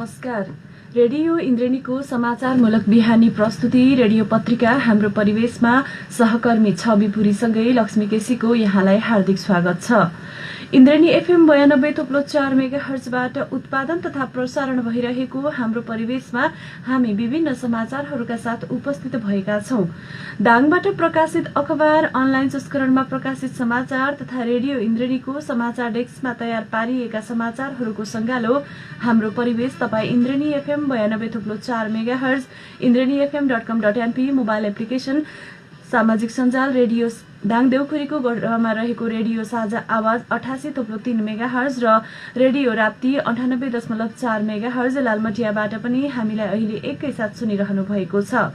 नमस्कार। रेडियो इन्द्रेणीको समाचारमूलक बिहानी प्रस्तुति रेडियो पत्रिका हाम्रो परिवेशमा सहकर्मी छवि पुरीसँगै लक्ष्मी केसीको यहाँलाई हार्दिक स्वागत छ। इन्द्रेणी एफएम 92.4 मेगाहर्जबाट उत्पादन तथा प्रसारण भइरहेको हाम्रो परिवेशमा हामी विभिन्न समाचारहरूका साथ उपस्थित भएका छौं। दाङबाट प्रकाशित अखबार, अनलाइन संस्करणमा प्रकाशित समाचार तथा रेडियो इन्द्रेणीको समाचार डेस्कमा तयार पारिएका समाचारहरूको संगालो हाम्रो परिवेश तपाईँ Indreni FM 92.4 megahertz, indrenifm.com.np mobile application, सामाजिक सञ्जाल रेडियो दाङ देउखुरीको गढमा रहेको रेडियो साझा आवाज 88.3 मेगाहर्ज र रेडियो राप्ती 98.4 मेगाहर्ज लालमटियाबाट पनि हामीलाई अहिले एकैसाथ सुनिरहनु भएको छ।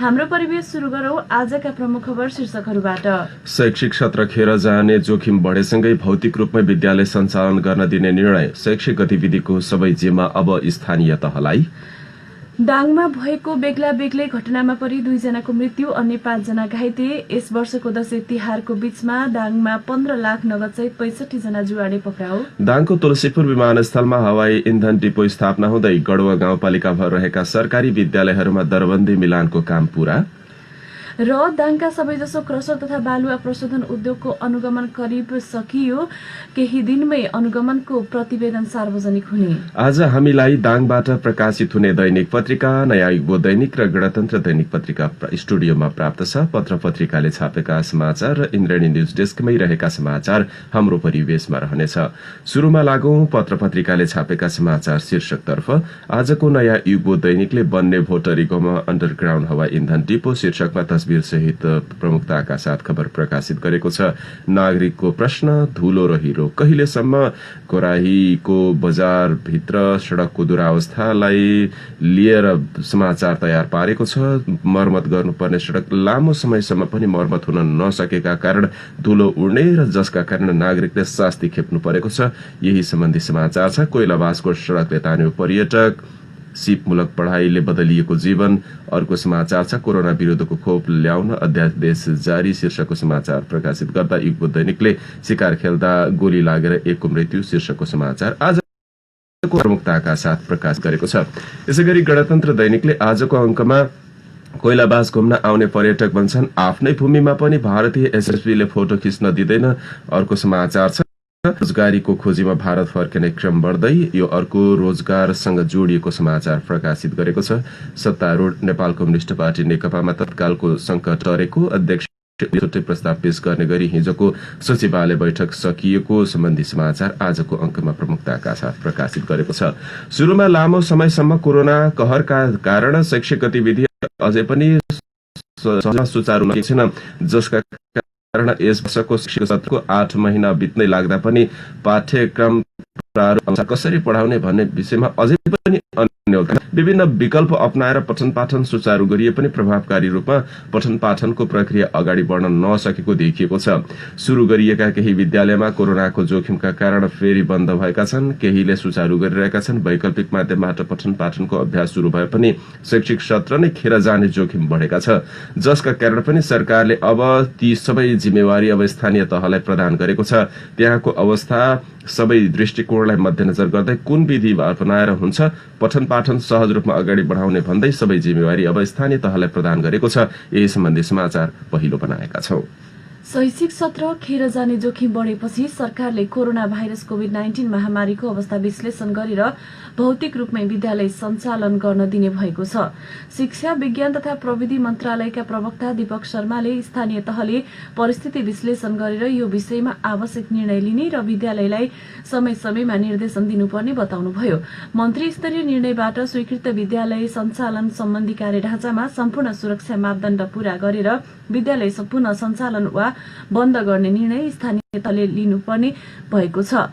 हाम्रो परिवेश सुरु गरौं आजका प्रमुख खबर शीर्षकहरूबाट। शैक्षिक सत्र खेर जाने जोखिम बढेसँगै भौतिक रूपमै विद्यालय सञ्चालन गर्न दिने निर्णय, शैक्षिक गतिविधिको सबै जिम्मा अब स्थानीय तहलाई। दाङमा भएको बेग्ला बेग्लै घटनामा परि 2 जनाको मृत्यु, अन्य 5 जना घाइते। यस वर्षको दशैं तिहारको बीचमा दाङमा 15 लाख नगदसहित 65 जना जुवाडे पक्राउ। दाङको तुलसीपुर विमानस्थलमा हवाई इन्धन डिपो स्थापना हुँदै गढुवा गाउँपालिका भर रहेका सरकारी विद्यालयहरूमा दरबन्दी मिलानको काम पूरा। र दाङका सबैजसो क्रसर तथा बालुवा प्रशोधन उद्योगको अनुगमन करिब सकियो, केही दिनमै अनुगमनको प्रतिवेदन सार्वजनिक हुने। आज हामीलाई दाङबाट प्रकाशित हुने दैनिक पत्रिका, नयाँ युगो दैनिक र गणतन्त्र दैनिक पत्रिका स्टुडियोमा प्राप्त छ। पत्र पत्रिकाले छापेका समाचार र इन्द्रेणी न्यूज डेस्कमै रहेका समाचार हाम्रो परिवेशमा रहनेछ। सुरुमा लागौं पत्र पत्रिकाले छापेका समाचार शीर्षकतर्फ। आजको नयाँ युगो दैनिकले बन्ने भोटरीकोमा अन्डरग्राउन्ड हवाई इन्धन डिपो शीर्षकमा तस्बिर सहित प्रमुखताका साथ खबर प्रकाशित गरेको छ। नागरिकको प्रश्न, धुलो र हिरो कहिलेसम्म? कोराहीको बजार भित्र सड़कको दुरावस्थालाई लिएर समाचार तयार पारेको छ। मर्मत गर्नुपर्ने सड़क लामो समयसम्म पनि मर्मत हुन नसकेका कारण धुलो उड्ने र जसका कारण नागरिकले शास्ति खेप्नु परेको छ, यही सम्बन्धी समाचार छ। कोइलाबासको सड़कले तान्यो पर्यटक, सिपमूलक पढ़ाईले बदलिएको जीवन। अर्को समाचार छ कोरोना विरुद्धको खोप ल्याउन अध्यादेश जारी शीर्षकको समाचार प्रकाशित गर्दा युगको दैनिकले शिकार खेल्दा गोली लागेर एकको मृत्यु शीर्षकको समाचार आजको प्रमुखताका साथ प्रकाश गरेको छ। यसैगरी गणतन्त्र दैनिकले आजको अंकमा कोइलाबास घुम्न आउने पर्यटक भन्छन् आफ्नै भूमिमा पनि भारतीय एसएसबीले फोटो खिच्न दिँदैन। अर्को समाचार छ रोजगारीको खोजीमा भारत फर्किने क्रम बढ्दै, यो अर्को रोजगारसँग जोडिएको समाचार प्रकाशित गरेको छ। सत्तारूढ नेपाल कम्युनिस्ट पार्टी नेकपामा तत्कालको संकट टरेको, अध्यक्ष छुट्टै प्रस्ताव पेश गर्ने गरी हिजोको सचिवालय बैठक सकिएको सम्बन्धी समाचार आजको अंकमा प्रमुखताका साथ प्रकाशित गरेको छ। सुरुमा लामो समयसम्म कोरोना कहरका कारण शैक्षिक गतिविधि अझै पनि सुचारू छैन, जसका कारण यस वर्षको शिक्षक सत्रको 8 महिना बित्नै लाग्दा पनि पाठ्यक्रम प्रारूप कसरी पढाउने भन्ने विषयमा अझै पनि अन्योलता। विभिन्न विकल्प अपनाएर पठन पाठन सुचारू गरिए पनि प्रभावकारी रूपमा पठन पाठनको प्रक्रिया अगाडि बढ्न नसकेको देखिएको छ। सुरु गरिएका केही विद्यालयमा कोरोनाको जोखिमका कारण फेरि बन्द भएका छन्, केहीले सुचारू गरिरहेका छन्। वैकल्पिक माध्यमबाट पठन पाठनको अभ्यास सुरु भए पनि शैक्षिक सत्र नै खेर जाने जोखिम बढेका छ, जसका कारण पनि सरकारले अब ती सबै जिम्मेवारी अब स्थानीय तहलाई प्रदान गरेको छ। त्यहाँको अवस्था सबै दृष्टिकोणलाई मध्यनजर गर्दै कुन विधि अपनाएर हुन्छ पठन पाठन सहज रूपमा अगाडि बढाउने भन्दै सबै जिम्मेवारी अब स्थानीय तहलाई प्रदान गरेको छ। यही सम्बन्धी समाचार पहिलो बनाएका छौं। शैक्षिक सत्र खेर जाने जोखिम बढेपछि सरकारले कोरोना भाइरस कोभिड-19 महामारीको अवस्था विश्लेषण गरेर भौतिक रूपमै विद्यालय सञ्चालन गर्न दिने भएको छ। शिक्षा विज्ञान तथा प्रविधि मन्त्रालयका प्रवक्ता दीपक शर्माले स्थानीय तहले परिस्थिति विश्लेषण गरेर यो विषयमा आवश्यक निर्णय लिने र विद्यालयलाई समय समयमा निर्देशन दिनुपर्ने बताउनुभयो। मन्त्री स्तरीय निर्णयबाट स्वीकृत विद्यालय सञ्चालन सम्बन्धी कार्यढाँचामा सम्पूर्ण सुरक्षा मापदण्ड पूरा गरेर विद्यालय पुनः सञ्चालन वा बन्द गर्ने निर्णय स्थानीय तहले लिनुपर्ने भएको छ।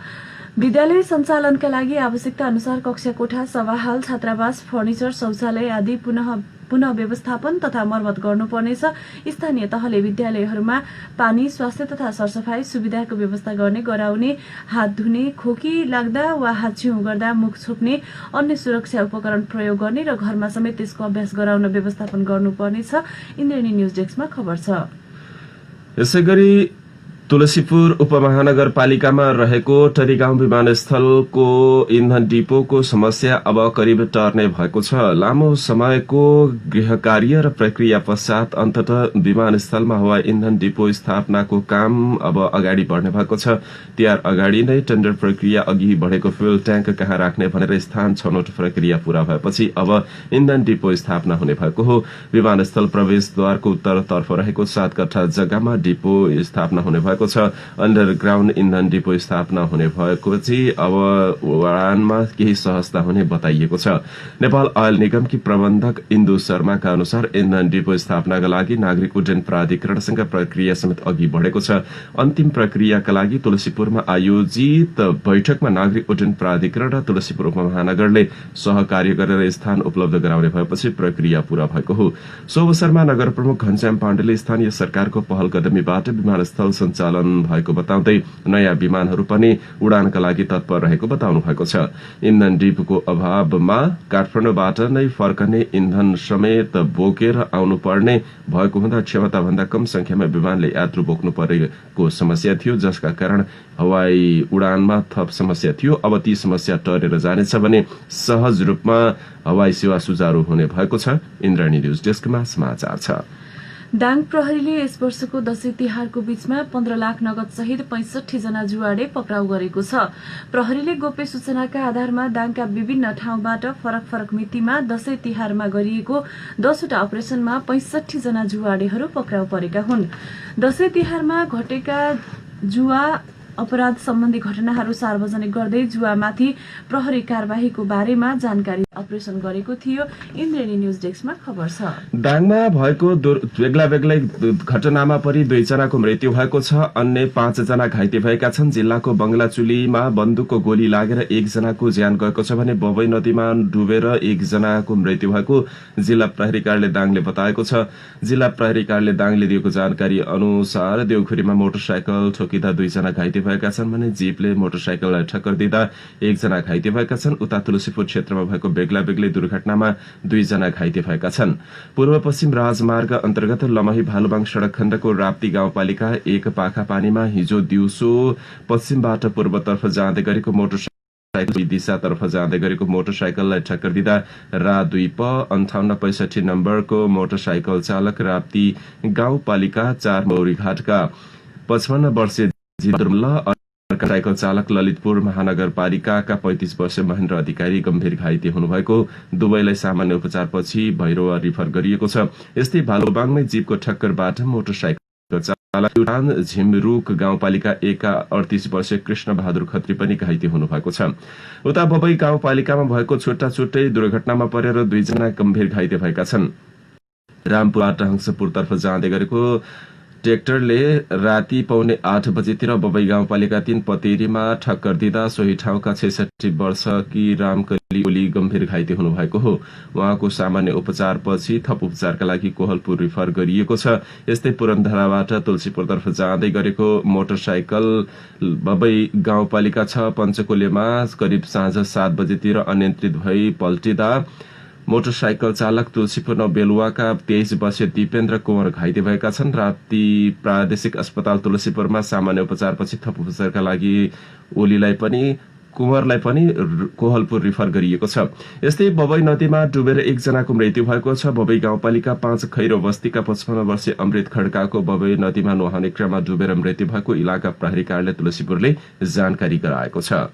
विद्यालय सञ्चालनका लागि आवश्यकता अनुसार कक्षा कोठा, सभाहाल, छात्रावास, फर्निचर, शौचालय आदि पुनः व्यवस्थापन तथा मर्मत गर्नुपर्नेछ। स्थानीय तहले विद्यालयहरूमा पानी, स्वास्थ्य तथा सरसफाई सुविधाको व्यवस्था गर्ने, गराउने, हात धुने, खोकी लाग्दा वा हाच्छिउँ गर्दा मुख छोप्ने, अन्य सुरक्षा उपकरण प्रयोग गर्ने र घरमा समेत त्यसको अभ्यास गराउन व्यवस्थापन गर्नुपर्नेछ। इन्द्रेणी न्यूज डेस्कमा खबर छ। यसैगरी तुलसीपुर उपमहानगरपालिकामा रहेको टरीगाउँ विमानस्थलको इन्धन डिपोको समस्या अब करिब टर्ने भएको छ। लामो समयको गृह कार्य र प्रक्रिया पश्चात अन्ततः विमानस्थलमा हवाई इन्धन डिपो स्थापनाको काम अब अगाडि बढ्ने भएको छ। तिहार अगाडि नै टेन्डर प्रक्रिया अघि बढेको फ्युल ट्याङ्क कहाँ राख्ने भनेर स्थान छनौट प्रक्रिया पूरा भएपछि अब इन्धन डिपो स्थापना हुने भएको हो। विमानस्थल प्रवेशद्वारको उत्तरतर्फ रहेको 7 कट्ठा जग्गामा डिपो स्थापना हुने भएको छ। अन्डरग्राउन्ड इन्धन डिपो स्थापना हुने भएपछि अब उडानमा केही सहजता हुने बताइएको छ। नेपाल अयल निगमकी प्रबन्धक इन्दु शर्माका अनुसार इन्धन डिपो स्थापनाका लागि नागरिक उड्डयन प्राधिकरणसँग प्रक्रिया समेत अघि बढेको छ। अन्तिम प्रक्रियाका लागि तुलसीपुरमा आयोजित बैठकमा नागरिक उड्डयन प्राधिकरण र तुलसीपुर उपमहानगरले सहकार्य गरेर स्थान उपलब्ध गराउने भएपछि प्रक्रिया पूरा भएको हो। सो अवसरमा नगर प्रमुख घनश्याम पाण्डेले स्थानीय सरकारको पहल कदमीबाट विमानस्थल सञ्चालन भएको बताउँदै नयाँ विमानहरू पनि उडानका लागि तत्पर रहेको बताउनु भएको छ। इन्धन डिपोको अभावमा काठमाडौँबाट नै फर्कने इन्धन समेत बोकेर आउनु पर्ने भएको हुँदा क्षमताभन्दा कम संख्यामा विमानले यात्रु बोक्नु परेको समस्या थियो, जसका कारण हवाई उडानमा थप समस्या थियो। अब ती समस्या टरेर जानेछ भने सहज रूपमा हवाई सेवा सुचारू हुने भएको छ। इन्द्राणी न्यूज डेस्कमा समाचार छ। दाङ प्रहरीले यस वर्षको दशैं तिहारको बीचमा 15 लाख नगद सहित 65 जना जुवाडे पक्राउ गरेको छ। प्रहरीले गोप्य सूचनाका आधारमा दाङका विभिन्न ठाउँबाट फरक फरक मितिमा दशैं तिहारमा गरिएको 10वटा अपरेशनमा 65 जना जुवाडेहरू पक्राउ परेका हुन्। दशैं तिहारमा घटेका जुवा अपराध सम्बन्धी घटनाहरू सार्वजनिक गर्दै जुवामाथि प्रहरी कार्यवाहीको बारेमा जानकारी अपरेशन गरेको थियो। इन्द्रेणी न्यूज डेस्कमा खबर छ। दाङमा भएको बेग्ला बेग्लै घटनामा परि 2 जनाको मृत्यु भएको छ। अन्य 5 जना घाइते भएका छन्। जिल्लाको बंगलाचुलीमा बन्दुकको गोली लागेर 1 जनाको ज्यान गएको छ भने बबई नदीमा डुबेर 1 जनाको मृत्यु भएको जिल्ला प्रहरी कार्यालय दाङले बताएको छ। जिल्ला प्रहरी कार्यालय दाङले दिएको जानकारी अनुसार देउखुरीमा मोटरसाइकल ठोकिँदा 2 जना घाइते भएका छन् भने जीपले मोटरसाइकललाई ठक्कर दिँदा 1 जना घाइते भएका छन्। उता तुलसीपुर क्षेत्रमा भएको बेग्ला बेग्लै दुर्घटनामा 2 जना घाइते भएका छन्। पूर्व पश्चिम राजमार्ग अन्तर्गत लमही भालुबाङ सड़क खण्डको राप्ती गाउँपालिका 1 पाखा पानीमा हिजो दिउँसो पश्चिमबाट पूर्वतर्फ जाँदै गरेको मोटरसाइकल दिशातर्फ जाँदै गरेको मोटरसाइकललाई ठक्कर दिँदा रा 2 प 5865 नम्बरको मोटरसाइकल चालक राप्ती गाउँपालिका 4 मौरीघाटका 55 वर्षीय साइकल चालक ललितपुर महानगरपालिकाका 35 वर्षीय महेन्द्र अधिकारी गम्भीर घाइते हुनुभएको, दुवैलाई सामान्य उपचारपछि भैरवा रिफर गरिएको छ। यस्तै भालुबाङमै जीपको ठक्करबाट मोटरसाइकल चालक झिमरुक गाउँपालिका 1 का 38 वर्षीय कृष्ण बहादुर खत्री पनि घाइते हुनुभएको छ। उता बबई गाउँपालिकामा भएको छुट्टा छुट्टै दुर्घटनामा परेर 2 जना गम्भीर घाइते भएका छन्। रामपुरबाट हंसपुरतर्फ जाँदै गरेको ट्र्याक्टरले राति 7:45 बजेतिर बबई गाउँपालिका 3 पतेरीमा ठक्कर दिँदा सोही ठाउँका 66 वर्षकी रामकली ओली गम्भीर घाइते हुनुभएको हो। उहाँको सामान्य उपचारपछि थप उपचारका लागि कोहलपुर रिफर गरिएको छ। यस्तै पुरनधराबाट तुलसीपुरतर्फ जाँदै गरेको मोटरसाइकल बबई गाउँपालिका 6 पञ्चकोलेमा करिब साँझ 7 बजेतिर अनियन्त्रित भई पल्टिँदा मोटरसाइकल चालक तुलसीपुर बेलुवाका 23 वर्षीय दिपेन्द्र कुँवर घाइते भएका छन्। राप्ती प्रादेशिक अस्पताल तुलसीपुरमा सामान्य उपचारपछि थप उपचारका लागि ओलीलाई पनि कुँवरलाई पनि कोहलपुर रिफर गरिएको छ। यस्तै बबई नदीमा डुबेर 1 जनाको मृत्यु भएको छ। बबई गाउँपालिका 5 खैरो बस्तीका 55 वर्षीय अमृत खड्काको बबई नदीमा नुहाउने क्रममा डुबेर मृत्यु भएको इलाका प्रहरी कार्यालय तुलसीपुरले जानकारी गराएको छ।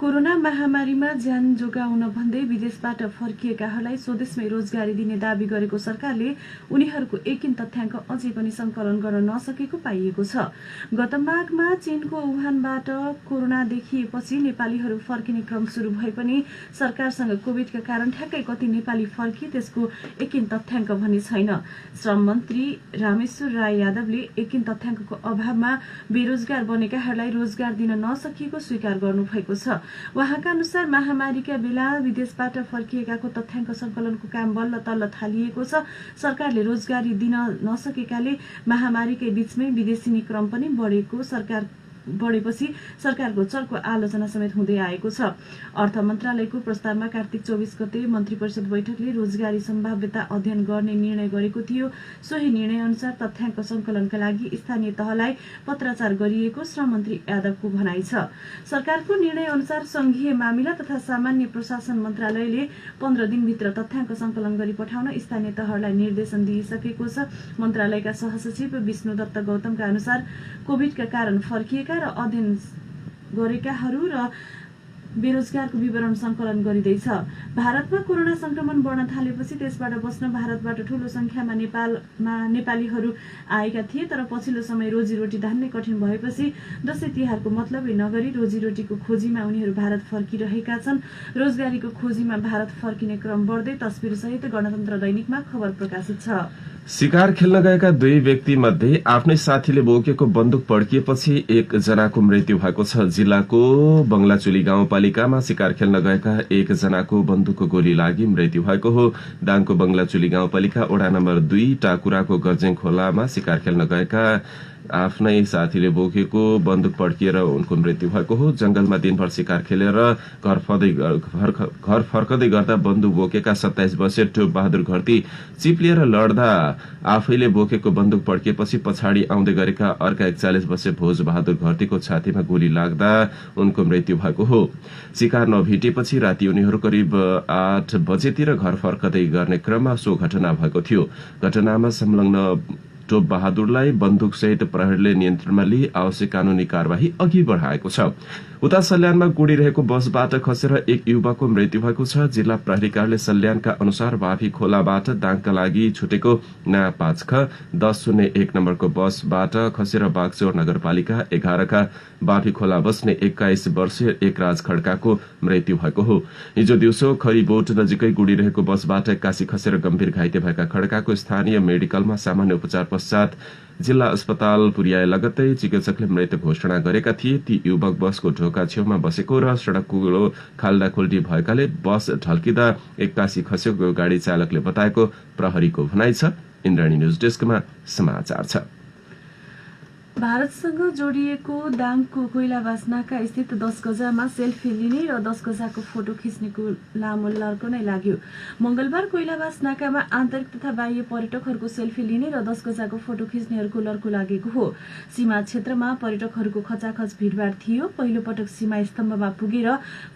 कोरोना महामारीमा ज्यान जोगाउन भन्दै विदेशबाट फर्किएकाहरूलाई स्वदेशमै रोजगारी दिने दावी गरेको सरकारले उनीहरूको एकिन तथ्याङ्क अझै पनि संकलन गर्न नसकेको पाइएको छ। गत माघमा चीनको वुहानबाट कोरोना देखिएपछि नेपालीहरू फर्किने क्रम सुरु भए पनि सरकारसँग कोभिडका कारण ठ्याक्कै कति नेपाली फर्किए त्यसको एकिन तथ्याङ्क भने छैन। श्रम मन्त्री रामेश्वर राय यादवले एकिन तथ्याङ्कको अभावमा बेरोजगार बनेकाहरूलाई रोजगार दिन नसकिएको स्वीकार गर्नुभएको छ। उहाँका अनुसार महामारीका बेला विदेशबाट फर्किएकाको तथ्याङ्क संकलनको काम बल्ल तल्ल थालिएको छ। सरकारले रोजगारी दिन नसकेकाले महामारीकै बीचमै विदेशी क्रम पनि बढेको सरकार बढेपछि सरकारको चर्को आलोचना समेत हुँदै आएको छ। अर्थ मन्त्रालयको प्रस्तावमा कार्तिक 24 गते मन्त्री परिषद बैठकले रोजगारी सम्भाव्यता अध्ययन गर्ने निर्णय गरेको थियो। सोही निर्णय अनुसार तथ्याङ्क संकलनका लागि स्थानीय तहलाई पत्राचार गरिएको श्रम मन्त्री यादवको भनाइ छ। सरकारको निर्णय अनुसार संघीय मामिला तथा सामान्य प्रशासन मन्त्रालयले 15 दिनभित्र तथ्याङ्क संकलन गरी पठाउन स्थानीय तहहरूलाई निर्देशन दिइसकेको छ। मन्त्रालयका सहसचिव विष्णु दत्त गौतमका अनुसार कोभिडका कारण फर्किएका र अध्ययन गरेकाहरू र बेरोजगारको विवरण संकलन गरिँदैछ। भारतमा कोरोना संक्रमण बढ्न थालेपछि त्यसबाट बस्न भारतबाट ठूलो संख्यामा नेपालीहरू आएका थिए, तर पछिल्लो समय रोजीरोटी धान्नै कठिन भएपछि दशैं तिहारको मतलबै नगरी रोजीरोटीको खोजीमा उनीहरू भारत फर्किरहेका छन्। रोजगारीको खोजीमा भारत फर्किने क्रम बढ्दै तस्बिरसहित गणतन्त्र दैनिकमा खबर प्रकाशित छ। शिकार खेल्न गएका 2 व्यक्ति मध्ये आफ्नै साथीले बोकेको बन्दुक पड्किएपछि 1 जनाको मृत्यु भएको छ। जिल्लाको बंगलाचुली गाउँपालिकामा शिकार खेल्न गएका 1 जनाको बन्दुकको गोली लागि मृत्यु भएको हो। दाङको बंगलाचुली गाउँपालिका वडा नम्बर 2 टाकुराको गर्जेङ खोलामा शिकार खेल्न गएका आफ्नै साथीले बोकेको बन्दुक पड्किएर उनको मृत्यु भएको हो। जंगलमा दिनभर शिकार खेलेर घर फर्कदै गर्दा बन्दुक बोकेका 27 वर्षीय टोप बहादुर घरती चिप्लिएर लड्दा आफैले बोकेको बन्दुक पड्किएपछि पछाडि आउँदै गरेका अर्का 41 वर्षीय भोज बहादुर घरतीको छातीमा गोली लाग्दा उनको मृत्यु भएको हो। शिकार नभेटेपछि राति उनीहरू करिब 8 बजेतिर घर फर्कदै गर्ने क्रममा सो घटना भएको थियो। घटनामा संलग्न टोप बहादुरलाई बन्दुकसहित प्रहरीले नियन्त्रणमा लिई आवश्यक कानूनी कार्यवाही अघि बढाएको छ। उता सल्यानमा गुडिरहेको बसबाट खसेर 1 युवकको मृत्यु भएको छ। जिल्ला प्रहरी कार्यालय सल्यानका अनुसार बाफी खोलाबाट दाङका लागि छुटेको ना 5ख 1001 नम्बरको बसबाट खसेर बागचौर नगरपालिका 11 का बाफी खोला बस्ने 21 वर्षीय एकराज खड्काको मृत्यु भएको हो। हिजो दिउँसो खरीबोट नजिकै गुडिरहेको बसबाट एक्कासी खसेर गम्भीर घाइते भएका खड्काको स्थानीय मेडिकलमा सामान्य उपचार पश्चात जिल्ला अस्पताल पुर्याए लगत्तै चिकित्सकले मृत घोषणा गरेका थिए। ती युवक बसको ढोका छेउमा बसेको र सड़कको खाल्डाखुल्टी भएकाले बस ढल्किँदा एक्कासी खसेको गाडी चालकले बताएको प्रहरीको भनाइ छ। इन्द्राणी न्यूज डेस्कमा समाचार छ। भारतसँग जोडिएको दाङको कोइलाबास नाका स्थित 10 गजामा सेल्फी लिने र 10 गजाको फोटो खिच्नेको लामो लर्को नै लाग्यो। मंगलबार कोइलाबास नाकामा आन्तरिक तथा बाह्य पर्यटकहरूको सेल्फी लिने र 10 गजाको फोटो खिच्नेहरूको लर्को लागेको हो। सीमा क्षेत्रमा पर्यटकहरूको खचाखच भिडभाड थियो। पहिलो पटक सीमा स्तम्भमा पुगेर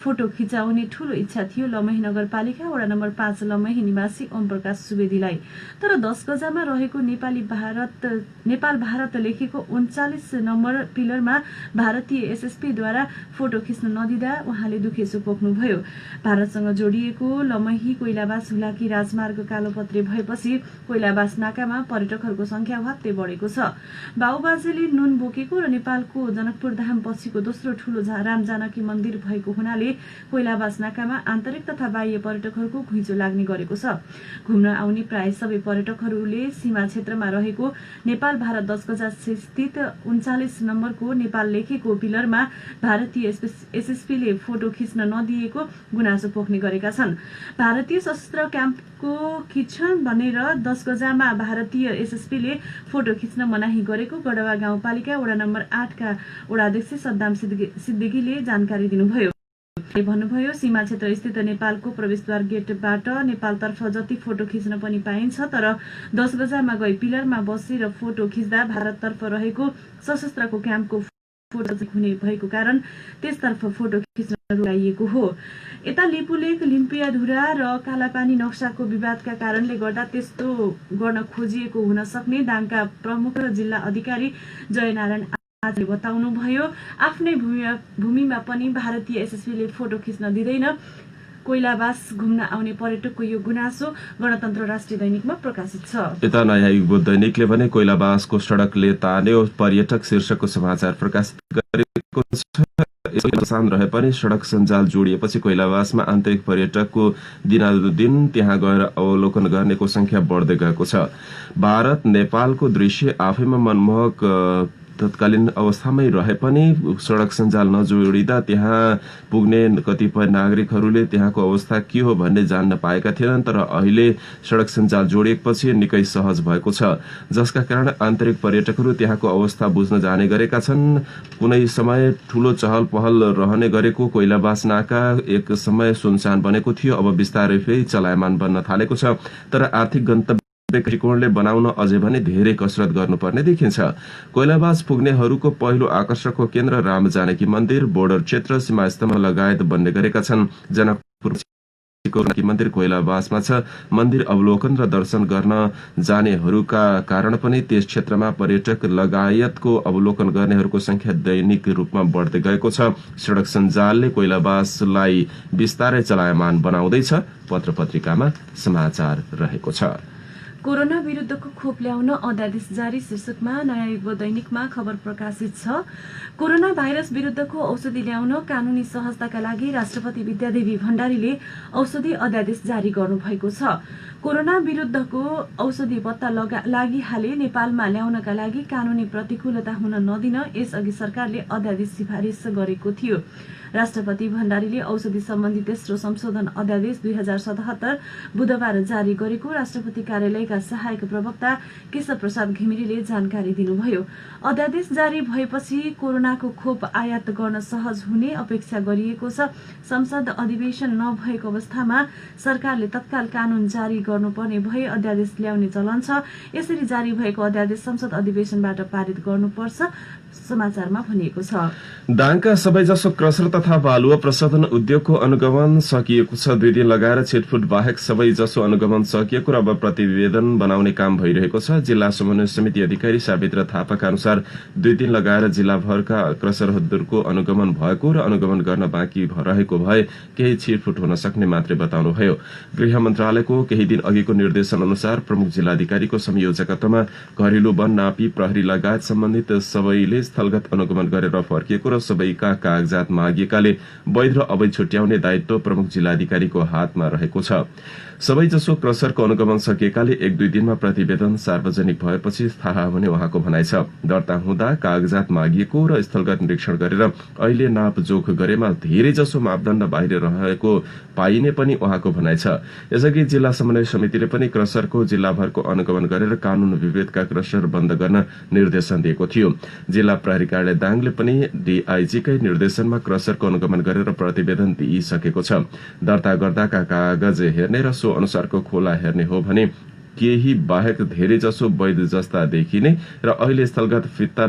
फोटो खिचाउने ठूलो इच्छा थियो लमही नगरपालिका वडा नम्बर 5 लमही निवासी ओम प्रकाश सुवेदीलाई। तर 10 गजामा रहेको नेपाल भारत लेखेको 39 नम्बर पिलरमा भारतीय एसएसपी द्वारा फोटो खिच्न नदिँदा उहाँले दुखेसो पोख्नुभयो। भारतसँग जोडिएको लमही कोइलाबास हुलाकी राजमार्ग कालोपत्रे भएपछि कोइलाबास नाकामा पर्यटकहरूको संख्या हत्ते बढेको छ। बाबुबाजेले नुन बोकेको र नेपालको जनकपुर धाम पछिको दोस्रो ठूलो राम जानकी मन्दिर भएको हुनाले कोइलाबास नाकामा आन्तरिक तथा बाह्य पर्यटकहरूको घुइँचो लाग्ने गरेको छ। घुम्न आउने प्राय सबै पर्यटकहरूले सीमा क्षेत्रमा रहेको नेपाल भारत 10 गजा स्थित 39 नम्बरको नेपाल लेखेको पिलरमा भारतीय एसएसपीले फोटो खिच्न नदिएको गुनासो पोख्ने गरेका छन्। भारतीय सशस्त्र क्याम्पको खिच्छन् भनेर 10 गजामा भारतीय एसएसपीले फोटो खिच्न मनाही गरेको गडवा गाउँपालिका वडा नम्बर 8 का वडाध्यक्ष सद्दाम सिद्दिकीले जानकारी दिनुभयो। भन्नुभयो सीमा क्षेत्र स्थित नेपालको प्रवेशद्वार गेटबाट नेपालतर्फ जति फोटो खिच्न पनि पाइन्छ, तर 10 गजामा गई पिलरमा बसेर फोटो खिच्दा भारततर्फ रहेको सशस्त्रको क्याम्पको फोटो हुने भएको कारण त्यसतर्फ फोटो खिच्न रोकिएको हो। यता लिपुलेक लिम्पियाधुरा र कालापानी नक्साको विवादका कारणले गर्दा त्यस्तो गर्न खोजिएको हुन सक्ने दाङका प्रमुख जिल्ला अधिकारी जयनारायण बताउनुभयो। आफ्नै भूमिमा पनि भारतीय एसएसपीले फोटो खिच्न दिँदैन। कोइलाबास घुम्न आउने पर्यटकको यो गुनासो गणतन्त्र राष्ट्रिय दैनिकमा प्रकाशित छ। यता नयाँ युग दैनिकले भने कोइलाबासको सड़कले तान्यो पर्यटक शीर्षकको समाचार प्रकाशित गरेको छ। सान रहे पनि सड़क सञ्जाल जोडिएपछि कोइलाबासमा आन्तरिक पर्यटकको दिनानुदिन त्यहाँ गएर अवलोकन गर्नेको संख्या बढ्दै गएको छ। भारत नेपालको दृश्य आफैमा मनमोहक तत्कालीन अवस्थामै रहे पनि सडक सञ्जाल नजोडिँदा त्यहाँ पुग्ने कतिपय नागरिकहरूले त्यहाँको अवस्था के हो भन्ने जान्न पाएका थिएनन्। तर अहिले सडक सञ्जाल जोडिएपछि निकै सहज भएको छ, जसका कारण आन्तरिक पर्यटकहरू त्यहाँको अवस्था बुझ्न जाने गरेका छन्। कुनै समय ठूलो चहल पहल रहने गरेको कोइलाबास नाका एक समय सुनसान बनेको थियो, अब बिस्तारै फेरि चलायमान बन्न थालेको छ। तर आर्थिक गन्तव्य दृष्टिकोणले बनाउन अझै भने धेरै कसरत गर्नुपर्ने देखिन्छ। कोइलाबास पुग्नेहरूको पहिलो आकर्षकको केन्द्र रामजानकी मन्दिर, बोर्डर क्षेत्र, सीमास्तम्भ लगायत बन्ने गरेका छन्। जनकपुर मन्दिर कोइलाबासमा छ। मन्दिर अवलोकन र दर्शन गर्न जानेहरूका कारण पनि त्यस क्षेत्रमा पर्यटक लगायतको अवलोकन गर्नेहरूको संख्या दैनिक रूपमा बढ्दै गएको छ। सड़क सञ्जालले कोइलाबासलाई बिस्तारै चलायमान बनाउँदैछ। पत्र पत्रिकामा समाचार रहेको छ। कोरोना विरुद्धको खोप ल्याउन अध्यादेश जारी शीर्षकमा नयाँ युग दैनिकमा खबर प्रकाशित छ। कोरोना भाइरस विरुद्धको औषधि ल्याउन कानूनी सहजताका लागि राष्ट्रपति विद्यादेवी भण्डारीले औषधि अध्यादेश जारी गर्नुभएको छ। कोरोना विरुद्धको औषधि पत्ता लागिहाले नेपालमा ल्याउनका लागि कानूनी प्रतिकूलता हुन नदिन यसअघि सरकारले अध्यादेश सिफारिस गरेको थियो। राष्ट्रपति भण्डारीले औषधि सम्बन्धी तेस्रो संशोधन अध्यादेश 2077 बुधबार जारी गरेको राष्ट्रपति कार्यालयका सहायक प्रवक्ता केशव प्रसाद घिमिरेले जानकारी दिनुभयो। अध्यादेश जारी भएपछि कोरोनाको खोप आयात गर्न सहज हुने अपेक्षा गरिएको छ। संसद अधिवेशन नभएको अवस्थामा सरकारले तत्काल कानून जारी गर्नुपर्ने भए अध्यादेश ल्याउने चलन छ। यसरी जारी भएको अध्यादेश संसद अधिवेशनबाट पारित गर्नुपर्छ, समाचारमा भनिएको छ। दाङका सबैजसो क्रसर तथा बालुवा प्रशोधन उद्योगको अनुगमन सकिएको छ। 2 दिन लगाएर छिटफुट बाहेक सबैजसो अनुगमन सकिएको र अब प्रतिवेदन बनाउने काम भइरहेको छ। जिल्ला समन्वय समिति अधिकारी सावित्र थापाका अनुसार 2 दिन लगाएर जिल्लाभरका क्रसरहरूको अनुगमन भएको र अनुगमन गर्न बाँकी रहेको भए केही छिटफुट हुन सक्ने मात्रै बताउनुभयो। गृह मन्त्रालयको केही दिन अघिको निर्देशन अनुसार प्रमुख जिल्लाधिकारीको संयोजकत्वमा घरेलु वन, नापी, प्रहरी लगायत सम्बन्धित सबैले स्थलगत अनुगमन गरेर फर्किएको र सबैका कागजात मागिएकाले वैध र अवैध छुट्याउने दायित्व प्रमुख जिल्लाधिकारीको हातमा रहेको छ। सबैजसो क्रसरको अनुगमन सकिएकाले 1-2 दिनमा प्रतिवेदन सार्वजनिक भएपछि थाहा हुने उहाँको भनाइ छ। दर्ता हुँदा कागजात मागिएको र स्थलगत निरीक्षण गरेर अहिले नापजोख गरेमा धेरैजसो मापदण्ड बाहिर रहेको पाइने पनि उहाँको भनाइ छ। यसअघि जिल्ला समन्वय समितिले पनि क्रसरको जिल्लाभरको अनुगमन गरेर कानून विभेदका क्रसर बन्द गर्न निर्देशन दिएको थियो। जिल्ला प्रहरी कार्यालय दाङले पनि डीआईजीकै निर्देशनमा क्रसरको अनुगमन गरेर प्रतिवेदन दिइसकेको छ। दर्ता गर्दाका कागज हेर्ने र सो अनुसारको खोला हेर्ने हो भने केही बाहेक धेरै जसो वैध जस्ता देखिने र अहिले स्थलगत फित्ता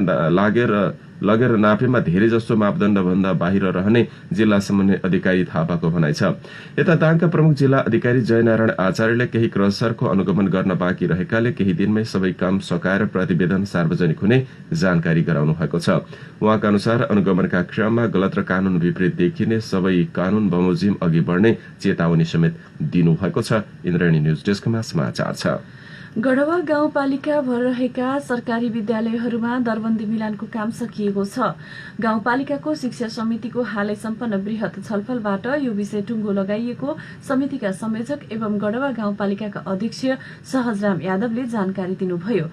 लगेर नापेमा धेरै जसो मापदण्ड भन्दा बाहिर रहने जिल्ला समन्वय अधिकारी थापाको भनाइ छ। यता दाङका प्रमुख जिल्ला अधिकारी जयनारायण आचार्यले केही क्रसरको अनुगमन गर्न बाँकी रहेकाले केही दिनमै सबै काम सकाएर प्रतिवेदन सार्वजनिक हुने जानकारी गराउनु भएको छ। उहाँका अनुसार अनुगमनका क्रममा गलत र कानून विपरीत देखिने सबै कानून बमोजिम अघि बढ्ने चेतावनी समेत दिनुभएको छ। इन्द्रेणी न्यूज डेस्कमा समाचार छ। गढवा गाउँपालिका भर रहेका सरकारी विद्यालयहरूमा दरबन्दी मिलानको काम सकिएको छ। गाउँपालिकाको शिक्षा समितिको हालै सम्पन्न वृहत छलफलबाट यो विषय टुङ्गो लगाइएको समितिका संयोजक एवं गढवा गाउँपालिकाका अध्यक्ष सहजराम यादवले जानकारी दिनुभयो।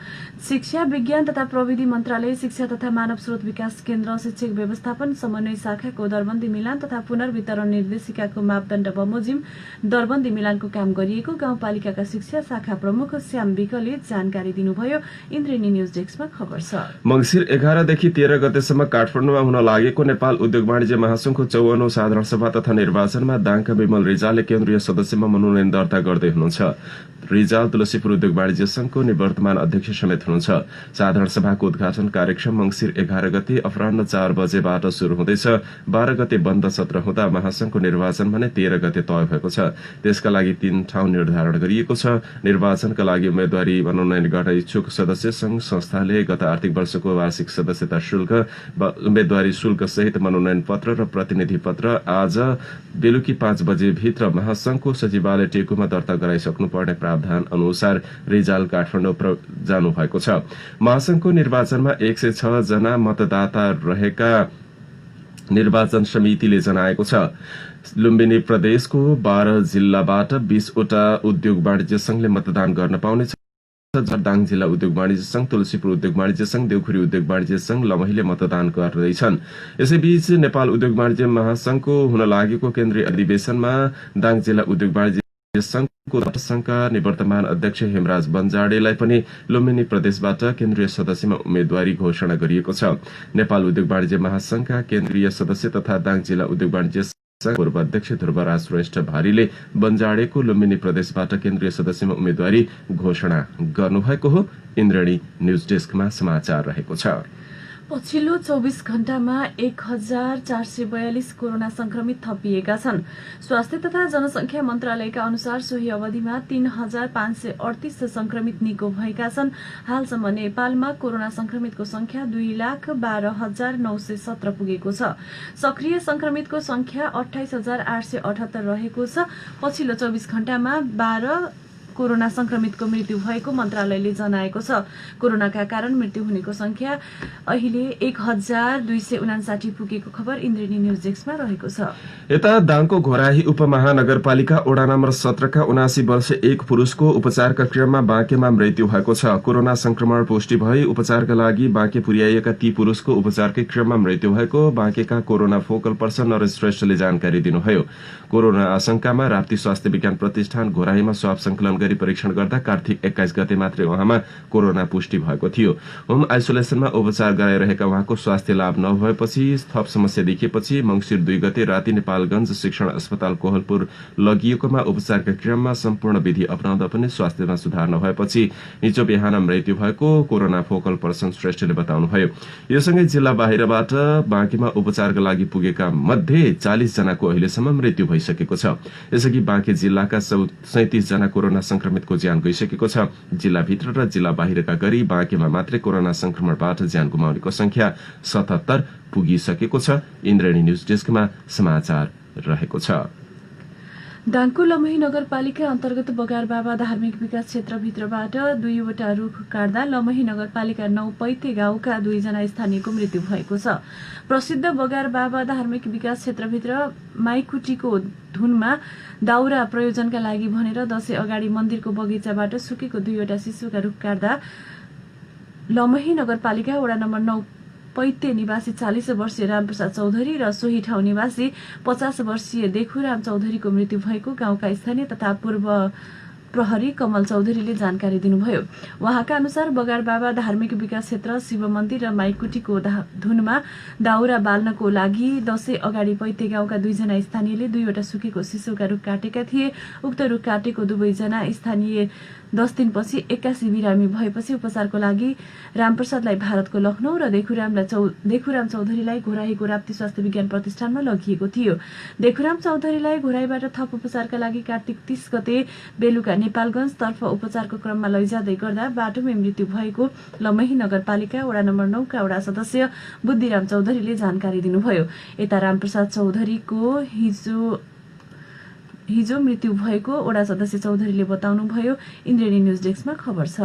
शिक्षा विज्ञान तथा प्रविधि मन्त्रालय, शिक्षा तथा मानव स्रोत विकास केन्द्र, शिक्षक व्यवस्थापन समन्वय शाखाको दरबन्दी मिलान तथा पुनर्वितरण निर्देशिकाको मापदण्ड बमोजिम दरबन्दी मिलानको काम गरिएको गाउँपालिकाका शिक्षा शाखा प्रमुख श्याम विकले जानकारी दिनुभयो। इन्द्रेणी न्यूज डेस्कमा खबर छ। मंसिर 11 देखि 13 गतेसम्म काठमाडौँमा हुन लागेको नेपाल उद्योग वाणिज्य महासंघको 54औं साधारण सभा तथा निर्वाचनमा दाङका विमल रिजालले केन्द्रीय सदस्यमा मनोनयन दर्ता गर्दै हुनुहुन्छ। रिजाल तुलसीपुर उद्योग वाणिज्य संघको निवर्तमान अध्यक्ष समेत हुनुहुन्छ। साधारण सभाको उद्घाटन कार्यक्रम मंसिर 11 गते अपराह्न 4 बजेबाट शुरू हुँदैछ। 12 गते बन्द सत्र हुँदा महासंघको निर्वाचन भने 13 गते तय भएको छ। त्यसका लागि 3 ठाउँ निर्धारण गरिएको छ। निर्वाचनका लागि उम्मेदवारी मनोनयन गर्न इच्छुक सदस्य संघ संस्थाले गत आर्थिक वर्षको वार्षिक सदस्यता शुल्क, उम्मेदवारी शुल्क सहित मनोनयन पत्र र प्रतिनिधि पत्र आज बेलुकी 5 बजे भित्र महासंघको सचिवालय टेकुमा दर्ता गराइसक्नुपर्ने प्रावधान अनुसार रिजाल काठमाडौँ जानु भएको छ। महासंघको निर्वाचनमा 106 जना मतदाता रहेका निर्वाचन समितिले जनाएको छ। लुम्बिनी प्रदेशको 12 जिल्लाबाट 20 वटा उद्योग वाणिज्य संघले मतदान गर्न पाउनेछ। दाङ जिल्ला उद्योग वाणिज्य संघ, तुलसीपुर उद्योग वाणिज्य संघ, देउखुरी उद्योग वाणिज्य संघ लमहीले मतदान गर्दैछन्। यसैबीच नेपाल उद्योग वाणिज्य महासंघको हुन लागेको केन्द्रीय अधिवेशनमा दाङ जिल्ला उद्योग वाणिज्य संघको संघका निवर्तमान अध्यक्ष हेमराज बन्जाडेलाई पनि लुम्बिनी प्रदेशबाट केन्द्रीय सदस्यमा उम्मेद्वारी घोषणा गरिएको छ। नेपाल उद्योग वाणिज्य महासंघका केन्द्रीय सदस्य तथा दाङ जिल्ला उद्योग वाणिज्य पूर्व अध्यक्ष ध्रुवराज श्रेष्ठ भारीले बन्जाडेको लुम्बिनी प्रदेशबाट केन्द्रीय सदस्यमा उम्मेद्वारी घोषणा गर्नुभएको हो। इन्द्रणी न्यूज डेस्कमा समाचार रहेको छ। पछिल्लो 24 घण्टामा 1442 कोरोना संक्रमित थपिएका छन्। स्वास्थ्य तथा जनसंख्या मन्त्रालयका अनुसार सोही अवधिमा 3538 संक्रमित निको भएका छन्। हालसम्म नेपालमा कोरोना संक्रमितको संख्या 2,12,917 पुगेको छ। सक्रिय संक्रमितको संख्या 28,878 रहेको छ। पछिल्लो 24 घण्टामा 12 कोरोना संक्रमितको मृत्यु भएको मन्त्रालयले जनाएको छ। कोरोनाका कारण मृत्यु हुनेको संख्या अहिले 1259 पुगेको खबर इन्द्रणी न्यूज डेस्कमा रहेको छ। यता दाङको घोराही उपमहानगरपालिका वडा नम्बर 17 का 79 वर्षीय एक पुरुषको उपचारका क्रममा बाँकेमा मृत्यु भएको छ। कोरोना संक्रमण पुष्टि भई उपचारका लागि बाँके पुर्याइएका ती पुरुषको उपचारकै क्रममा मृत्यु भएको बाँकेका कोरोना फोकल पर्सन नरेश श्रेष्ठले जानकारी दिनुभयो। कोरोना आशंकामा राप्ती स्वास्थ्य विज्ञान प्रतिष्ठान घोराहीमा स्वाब संकलन गरी परीक्षण गर्दा कार्तिक 21 गते मात्रै उहाँमा कोरोना पुष्टि भएको थियो। होम आइसोलेसनमा उपचार गराइरहेका उहाँको स्वास्थ्य लाभ नभएपछि थप समस्या देखिएपछि मंसिर 2 गते राति नेपालगञ्ज शिक्षण अस्पताल कोहलपुर लगिएकोमा उपचारका क्रममा सम्पूर्ण विधि अपनाउँदा पनि स्वास्थ्यमा सुधार नभएपछि हिजो बिहान मृत्यु भएको कोरोना फोकल पर्सन श्रेष्ठले बताउनुभयो। यो सँगै जिल्ला बाहिरबाट बाँकेमा उपचारका लागि पुगेका मध्ये 40 जनाको अहिलेसम्म मृत्यु भइसकेको छ। यसअघि बाँके जिल्लाका 37 जना कोरोना संक्रमितको ज्यान गइसकेको छ। जिल्लाभित्र र जिल्ला बाहिरका गरी बाँकेमा मात्रै कोरोना संक्रमणबाट ज्यान गुमाउनेको संख्या 77 पुगिसकेको छ। इन्द्रणी न्यूज डेस्कमा समाचार रहेको छ। दाङको लमही नगरपालिका अन्तर्गत बगारबाबा धार्मिक विकास क्षेत्रभित्रबाट 2वटा रूख काट्दा लमही नगरपालिका 9 पैते गाउँका 2 जना स्थानीयको मृत्यु भएको छ। प्रसिद्ध बगारबाबा धार्मिक विकास क्षेत्रभित्र माइकुटीको धुनमा दाउरा प्रयोजनका लागि भनेर दशैं अगाडि मन्दिरको बगैँचाबाट सुकेको 2वटा शिशुका रूख काट्दा लमही नगरपालिका वडा नम्बर 9 पैते निवासी 40 वर्षीय रामप्रसाद चौधरी र सोही ठाउँ निवासी 50 वर्षीय देखुराम चौधरीको मृत्यु भएको गाउँका स्थानीय तथा पूर्व प्रहरी कमल चौधरीले जानकारी दिनुभयो। उहाँका अनुसार बगारबाबा धार्मिक विकास क्षेत्र शिव मन्दिर र माइकुटीको धुनमा दाउरा बाल्नको लागि दशैं अगाडि पैते गाउँका 2 जना स्थानीयले 2वटा सुकेको शिशुका रूख काटेका थिए। उक्त रूख काटेको 2 जना स्थानीय 10 दिनपछि 81 बिरामी भएपछि उपचारको लागि रामप्रसादलाई भारतको लखनऊ र देखुराम चौधरीलाई घोराहीको राप्ती स्वास्थ्य विज्ञान प्रतिष्ठानमा लगिएको थियो। देखुराम चौधरीलाई घोराहीबाट थप उपचारका लागि कार्तिक 30 गते बेलुका नेपालगञ्ज तर्फ उपचारको क्रममा लैजाँदै गर्दा बाटोमै मृत्यु भएको लमही नगरपालिका वडा नम्बर 9 का वडा सदस्य बुद्धिराम चौधरीले जानकारी दिनुभयो। यता रामप्रसाद चौधरीको हिजो मृत्यु भएको वडा सदस्य चौधरीले बताउनुभयो। इन्द्रणी न्यूज डेस्कमा खबर छ।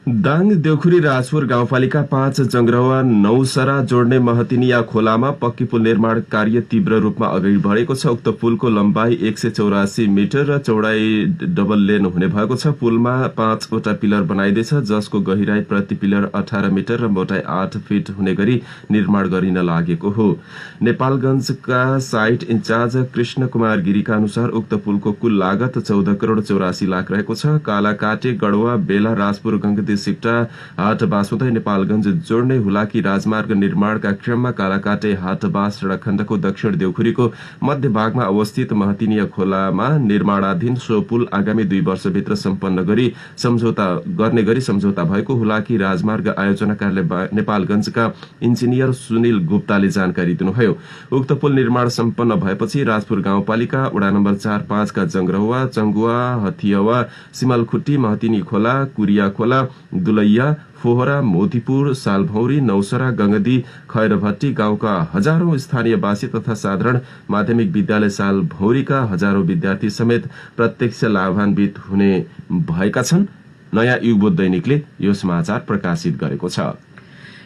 दाङ देउखुरी राजपुर गाउँपालिका 5 जंग्रवा नौसरा जोड्ने महतिनिया खोलामा पक्की पुल निर्माण कार्य तीव्र रूपमा अगाडि बढेको छ। उक्त पुलको लम्बाई 184 मिटर र चौडाई डबल लेन हुने भएको छ। पुलमा 5 वटा पिलर बनाइदैछ, जसको गहिराई प्रति पिलर 18 मिटर र मोटाई 8 फिट हुने गरी निर्माण गरिन लागेको हो। नेपालगञ्जका साइट इन्चार्ज कृष्ण कुमार गिरीका अनुसार उक्त पुलको कुल लागत 14 करोड़ 84 लाख रहेको छ। कालाकाटे गढवा बेला राजपुर गङ्गती सिक्टा हाट बाँसुदै नेपालगञ्ज जोड्ने हुलाकी राजमार्ग निर्माणका क्रममा कालाकाटे हाट बाँस सडक खण्डको दक्षिण देउखुरीको मध्य भागमा अवस्थित महतिनिया खोलामा निर्माणाधीन सो पुल आगामी 2 वर्षभित्र सम्पन्न गर्ने गरी सम्झौता भएको हुलाकी राजमार्ग आयोजना कार्यालय नेपालगञ्जका इन्जिनियर सुनिल गुप्ताले जानकारी दिनुभयो। उक्त पुल निर्माण सम्पन्न भएपछि राजपुर गाउँपालिका वडा नम्बर 4, 5 का जंग्रहुवा, चंगुवा, हथियावा, सिमलखुट्टी, महतिनी खोला, कुरिया खोला, दुलैया, फोहरा, मोतीपुर, सालभौरी, नौसरा, गंगदी, खैरभट्टी गाउँका हजारौं स्थानीयवासी तथा साधारण माध्यमिक विद्यालय सालभौरीका हजारौं विद्यार्थी समेत प्रत्यक्ष लाभान्वित हुने भएका छन्। नयाँ युगबोध दैनिकले यो समाचार प्रकाशित गरेको छ।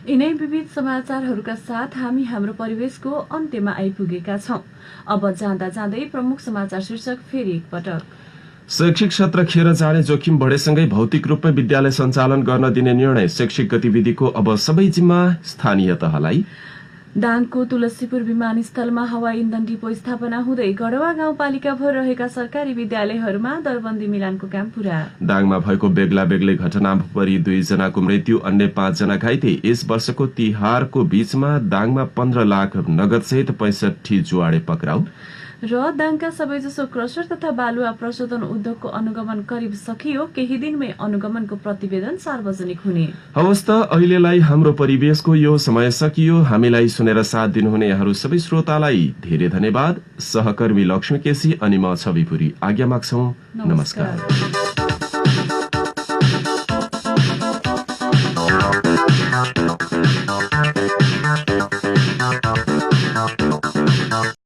यिनै विविध समाचारहरूका साथ हामी हाम्रो परिवेशको अन्त्यमा आइपुगेका छौं। अब जाँदा जाँदै प्रमुख समाचार शीर्षक फेरि एकपटक। शैक्षिक सत्र खेर जाने जोखिम बढेसँगै भौतिक रूपमा विद्यालय सञ्चालन गर्न दिने निर्णय। शैक्षिक गतिविधिको अब सबै जिम्मा स्थानीय तहलाई। दाङको तुलसीपुर विमानस्थलमा हवाई इन्धन डिपो स्थापना हुँदै गढवा गाउँपालिका भर रहेका सरकारी विद्यालयहरूमा दरबन्दी मिलानको काम पूरा। दाङमा भएको बेग्ला बेग्लै घटना परि 2 जनाको मृत्यु, अन्य 5 जना घाइते। यस वर्षको तिहारको बीचमा दाङमा 15 लाख नगद सहित 65 जुवाडे पक्राउ। र दाङका सबैजसो क्रसर तथा बालुवा प्रशोधन उद्योगको अनुगमन करिब सकियो। केही दिनमै अनुगमनको प्रतिवेदन सार्वजनिक हुने। हवस् त अहिलेलाई हाम्रो परिवेशको यो समय सकियो। हामीलाई सुनेर साथ दिनुहुने यहाँहरू सबै श्रोतालाई धेरै धन्यवाद। सहकर्मी लक्ष्मी केसी अनि म छवि पुरी आज्ञा माग्छौं। नमस्कार।